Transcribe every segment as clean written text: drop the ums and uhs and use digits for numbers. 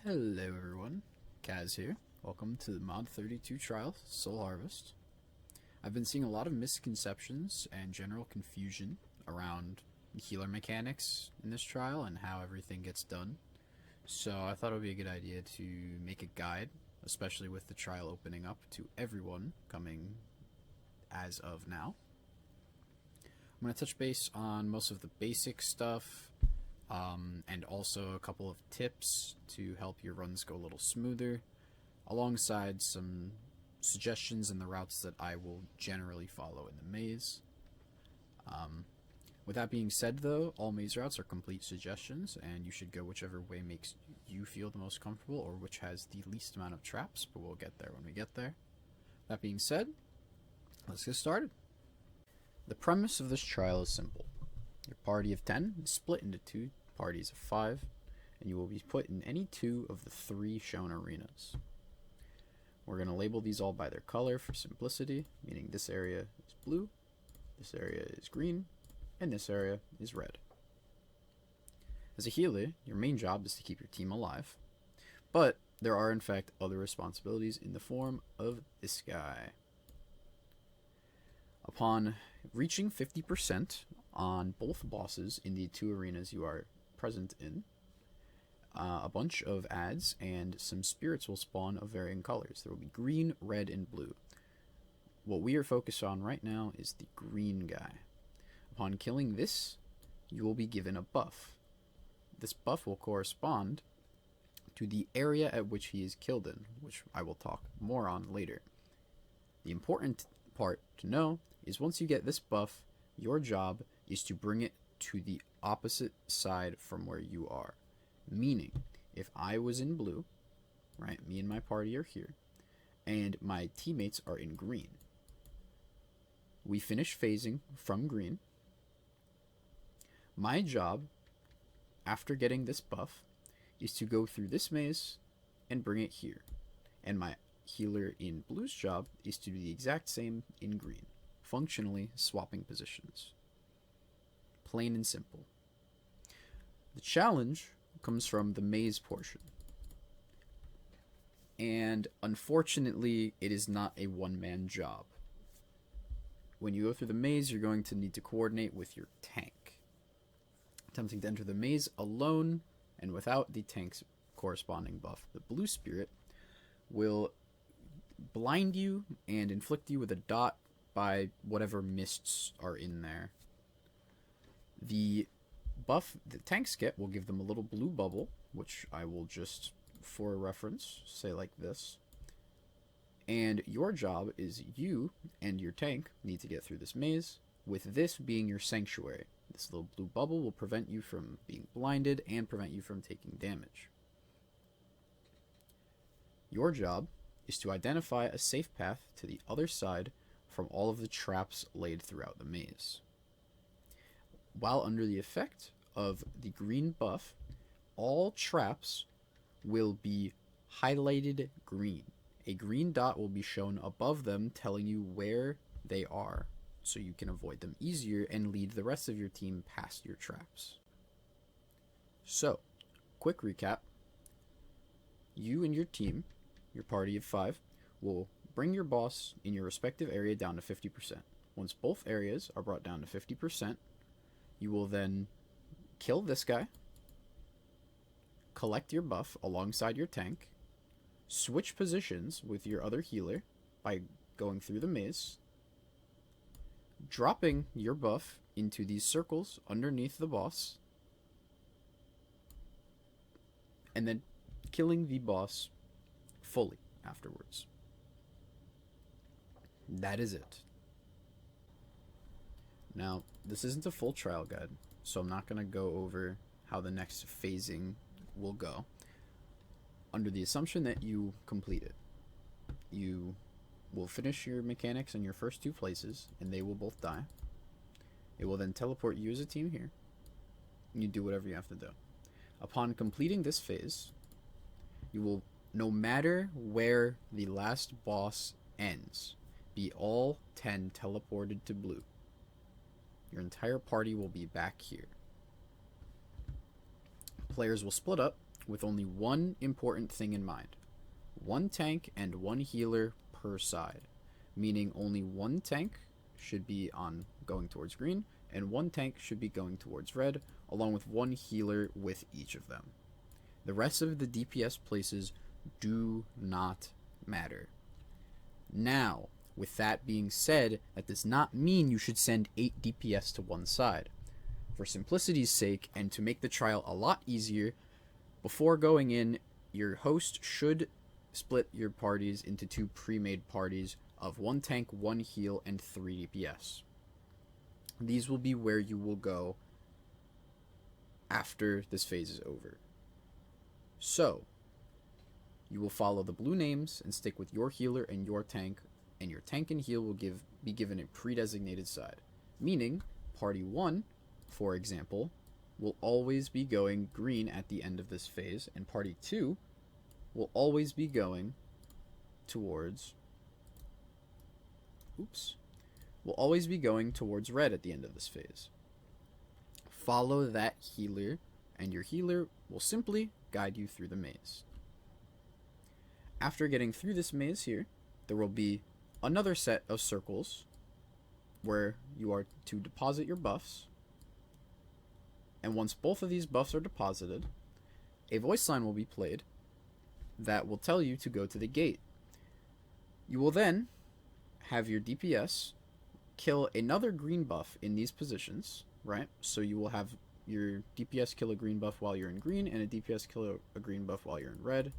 Hello everyone, Kaz here. Welcome to the Mod 32 trial, Soul Harvest. I've been seeing a lot of misconceptions and general confusion around healer mechanics in this trial and how everything gets done. So I thought it would be a good idea to make a guide, especially with the trial opening up to everyone coming as of now. I'm going to touch base on most of the basic stuff, and also a couple of tips to help your runs go a little smoother, alongside some suggestions in the routes that I will generally follow in the maze. With that being said though, all maze routes are complete suggestions, and you should go whichever way makes you feel the most comfortable or which has the least amount of traps, but we'll get there when we get there. That being said, let's get started. The premise of this trial is simple. Your party of 10 is split into two parties of 5, and you will be put in any two of the 3 shown arenas. We're going to label these all by their color for simplicity, meaning this area is blue, this area is green, and this area is red. As a healer, your main job is to keep your team alive, but there are in fact other responsibilities in the form of this guy. Upon reaching 50% on both bosses in the 2 arenas you are present in, a bunch of ads and some spirits will spawn of varying colors. There will be green, red, and blue. What we are focused on right now is the green guy. Upon killing this, you will be given a buff. This buff will correspond to the area at which he is killed in, which I will talk more on later. The important part to know is once you get this buff, your job is to bring it to the opposite side from where you are. Meaning, if I was in blue, right, me and my party are here, and my teammates are in green, we finish phasing from green. My job, after getting this buff, is to go through this maze and bring it here. And my healer in blue's job is to do the exact same in green, functionally swapping positions. Plain and simple. The challenge comes from the maze portion. And unfortunately, it is not a one-man job. When you go through the maze, you're going to need to coordinate with your tank. Attempting to enter the maze alone and without the tank's corresponding buff, the blue spirit will blind you and inflict you with a dot by whatever mists are in there. The buff the tanks get will give them a little blue bubble, which I will just, for reference, say like this. And your job is you and your tank need to get through this maze, with this being your sanctuary. This little blue bubble will prevent you from being blinded and prevent you from taking damage. Your job is to identify a safe path to the other side from all of the traps laid throughout the maze. While under the effect of the green buff, all traps will be highlighted green. A green dot will be shown above them telling you where they are, so you can avoid them easier and lead the rest of your team past your traps. So, quick recap. You and your team, your party of 5, will bring your boss in your respective area down to 50%. Once both areas are brought down to 50%, you will then kill this guy, collect your buff alongside your tank, switch positions with your other healer by going through the maze, dropping your buff into these circles underneath the boss, and then killing the boss fully afterwards. That is it. Now, this isn't a full trial guide, so I'm not going to go over how the next phasing will go. Under the assumption that you complete it, you will finish your mechanics in your first 2 places, and they will both die. It will then teleport you as a team here, and you do whatever you have to do. Upon completing this phase, you will, no matter where the last boss ends, be all 10 teleported to blue. Your entire party will be back here. Players will split up with only one important thing in mind: one tank and one healer per side, meaning only one tank should be on going towards green and one tank should be going towards red, along with one healer with each of them. The rest of the DPS places do not matter. Now, with that being said, that does not mean you should send 8 DPS to one side. For simplicity's sake, and to make the trial a lot easier, before going in, your host should split your parties into 2 pre-made parties of 1 tank, 1 heal, and 3 DPS. These will be where you will go after this phase is over. So, you will follow the blue names and stick with your healer and your tank and heal will be given a pre-designated side. Meaning, party 1, for example, will always be going green at the end of this phase, and party 2 will always be going towards red at the end of this phase. Follow that healer, and your healer will simply guide you through the maze. After getting through this maze here, there will be another set of circles where you are to deposit your buffs. And once both of these buffs are deposited, a voice line will be played that will tell you to go to the gate. You will then have your DPS kill another green buff in these positions, right? So you will have your DPS kill a green buff while you're in green and a DPS kill a green buff while you're in red,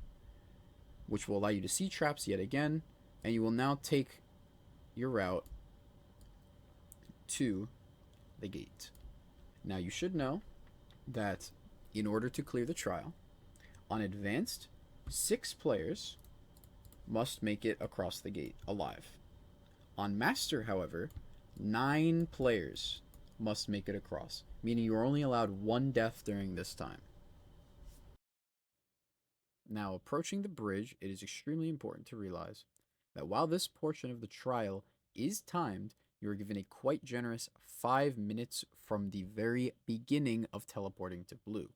which will allow you to see traps yet again, and you will now take your route to the gate. Now you should know that in order to clear the trial, on advanced, 6 players must make it across the gate alive. On master, however, 9 players must make it across, meaning you are only allowed 1 death during this time. Now, approaching the bridge, it is extremely important to realize that while this portion of the trial is timed, you are given a quite generous 5 minutes from the very beginning of teleporting to blue.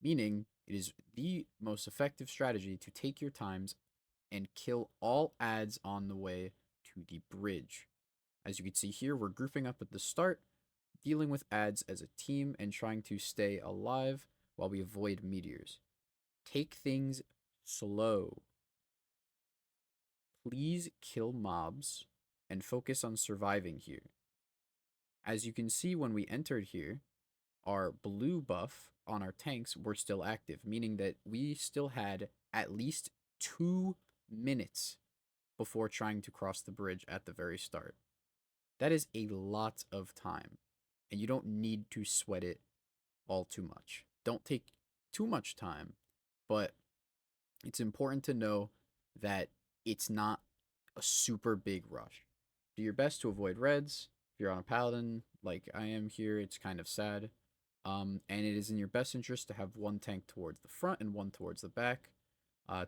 Meaning, it is the most effective strategy to take your times and kill all adds on the way to the bridge. As you can see here, we're grouping up at the start, dealing with adds as a team and trying to stay alive while we avoid meteors. Take things slow. Please kill mobs and focus on surviving here. As you can see, when we entered here, our blue buff on our tanks were still active, meaning that we still had at least 2 minutes before trying to cross the bridge at the very start. That is a lot of time, and you don't need to sweat it all too much. Don't take too much time, but it's important to know that it's not a super big rush. Do your best to avoid reds. If you're on a paladin like I am here, it's kind of sad. And it is in your best interest to have 1 tank towards the front and 1 towards the back,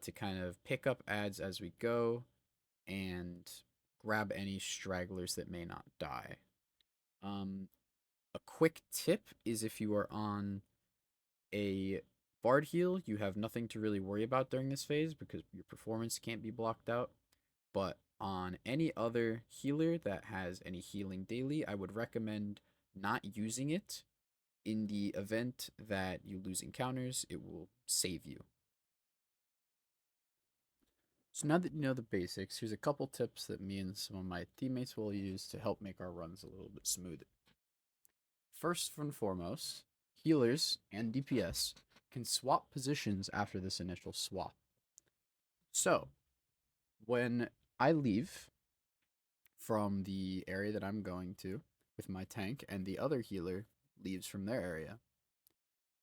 to kind of pick up adds as we go and grab any stragglers that may not die. A quick tip is if you are on a bard heal, you have nothing to really worry about during this phase because your performance can't be blocked out. But on any other healer that has any healing daily, I would recommend not using it. In the event that you lose encounters, it will save you. So now that you know the basics, here's a couple tips that me and some of my teammates will use to help make our runs a little bit smoother. First and foremost, healers and DPS can swap positions after this initial swap. So, when I leave from the area that I'm going to with my tank and the other healer leaves from their area,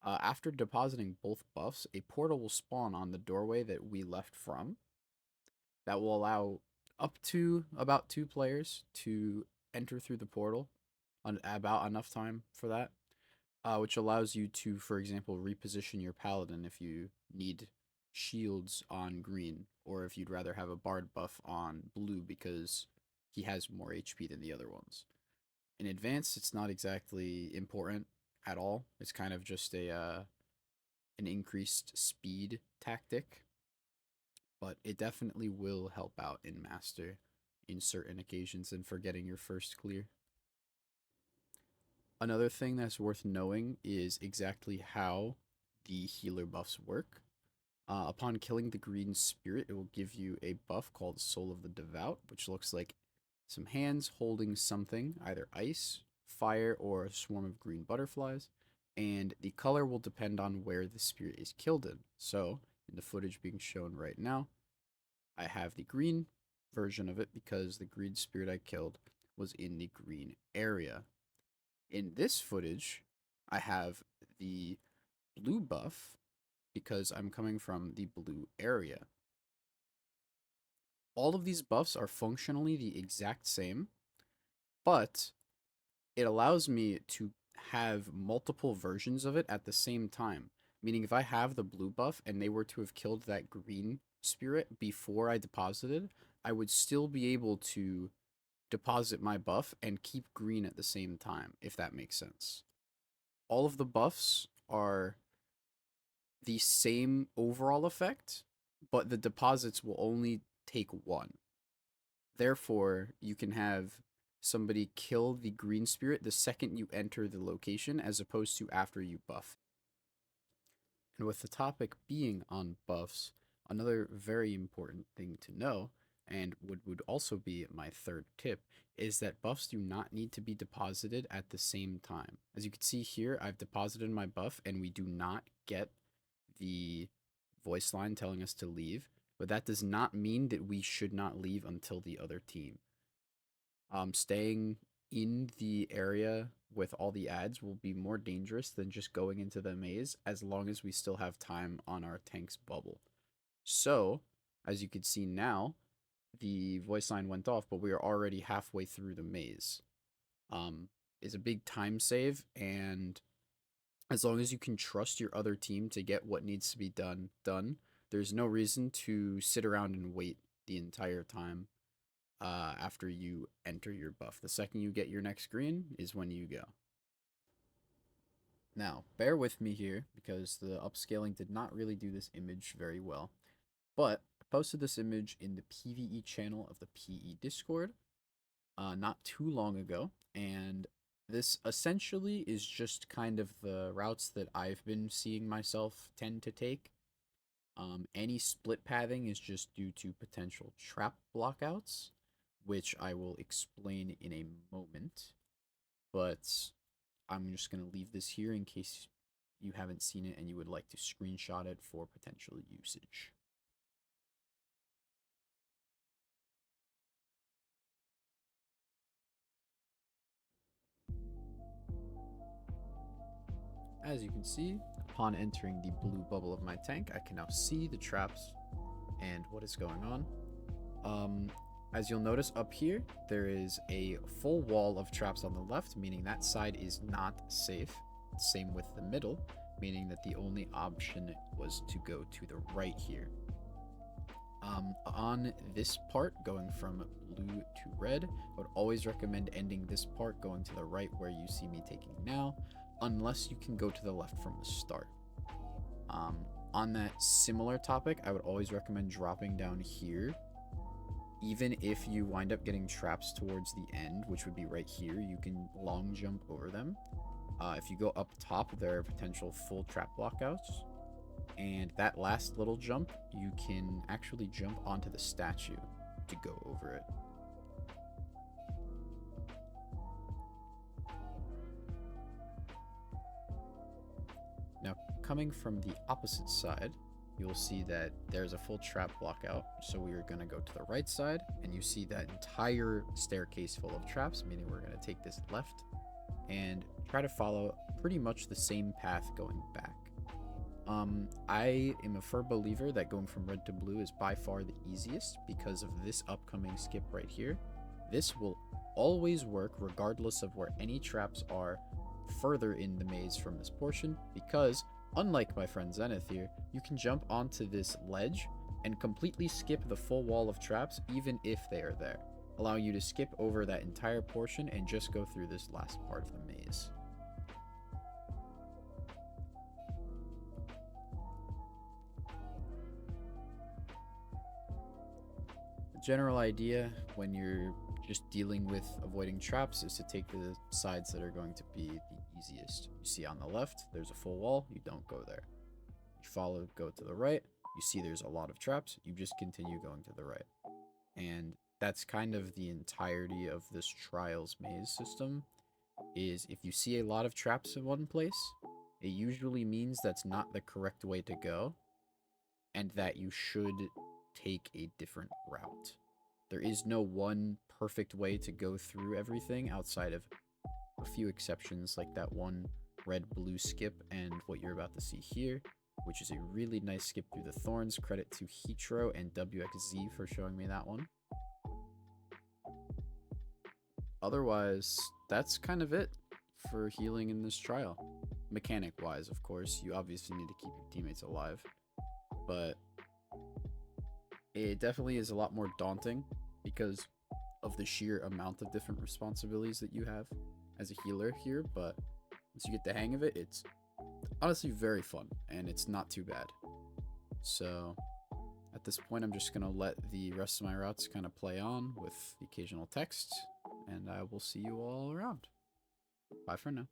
after depositing both buffs, a portal will spawn on the doorway that we left from that will allow up to about 2 players to enter through the portal on about enough time for that, which allows you to, for example, reposition your paladin if you need shields on green, or if you'd rather have a bard buff on blue because he has more HP than the other ones. In advance, it's not exactly important at all. It's kind of just a an increased speed tactic, but it definitely will help out in Master in certain occasions and for getting your first clear. Another thing that's worth knowing is exactly how the healer buffs work. Upon killing the green spirit, it will give you a buff called Soul of the Devout, which looks like some hands holding something, either ice, fire, or a swarm of green butterflies. And the color will depend on where the spirit is killed in. So, in the footage being shown right now, I have the green version of it because the green spirit I killed was in the green area. In this footage, I have the blue buff because I'm coming from the blue area. All of these buffs are functionally the exact same, but it allows me to have multiple versions of it at the same time. Meaning if I have the blue buff and they were to have killed that green spirit before I deposited, I would still be able to deposit my buff and keep green at the same time, if that makes sense. All of the buffs are the same overall effect, but the deposits will only take one. Therefore, you can have somebody kill the green spirit the second you enter the location as opposed to after you buff. And with the topic being on buffs, another very important thing to know, and would also be my third tip, is that buffs do not need to be deposited at the same time. As you can see here, I've deposited my buff and we do not get the voice line telling us to leave, but that does not mean that we should not leave until the other team. Staying in the area with all the ads will be more dangerous than just going into the maze as long as we still have time on our tank's bubble. So, as you can see now, the voice line went off, but we are already halfway through the maze. It's a big time save, and as long as you can trust your other team to get what needs to be done, there's no reason to sit around and wait the entire time after you enter your buff. The second you get your next green is when you go. Now, bear with me here because the upscaling did not really do this image very well. But I posted this image in the PvE channel of the PE Discord not too long ago, and this essentially is just kind of the routes that I've been seeing myself tend to take. Any split pathing is just due to potential trap blockouts, which I will explain in a moment. But I'm just going to leave this here in case you haven't seen it and you would like to screenshot it for potential usage. As you can see, upon entering the blue bubble of my tank, I can now see the traps and what is going on. As you'll notice up here, there is a full wall of traps on the left, meaning that side is not safe. Same with the middle, meaning that the only option was to go to the right here. On this part, going from blue to red, I would always recommend ending this part going to the right where you see me taking now, unless you can go to the left from the start. On that similar topic, I would always recommend dropping down here. Even if you wind up getting traps towards the end, which would be right here, you can long jump over them. If you go up top, there are potential full trap blockouts. And that last little jump, you can actually jump onto the statue to go over it. Now, coming from the opposite side, you'll see that there's a full trap blockout, so we are going to go to the right side, and you see that entire staircase full of traps, meaning we're going to take this left and try to follow pretty much the same path going back. I am a firm believer that going from red to blue is by far the easiest because of this upcoming skip right here. This will always work regardless of where any traps are further in the maze from this portion, because unlike my friend Zenith here, you can jump onto this ledge and completely skip the full wall of traps even if they are there, allowing you to skip over that entire portion and just go through this last part of the maze. general idea when you're just dealing with avoiding traps is to take the sides that are going to be the easiest. You see on the left, there's a full wall, you don't go there. You follow, go to the right, you see there's a lot of traps, you just continue going to the right. And that's kind of the entirety of this Trials maze system, is if you see a lot of traps in one place, it usually means that's not the correct way to go, and that you should take a different route. There is no one perfect way to go through everything outside of a few exceptions, like that one red-blue skip and what you're about to see here, which is a really nice skip through the thorns. Credit to Hitro and WXZ for showing me that one. Otherwise, that's kind of it for healing in this trial. Mechanic-wise, of course, you obviously need to keep your teammates alive, but it definitely is a lot more daunting because of the sheer amount of different responsibilities that you have as a healer here, but once you get the hang of it, it's honestly very fun, and it's not too bad. So at this point, I'm just going to let the rest of my routes kind of play on with the occasional text, and I will see you all around. Bye for now.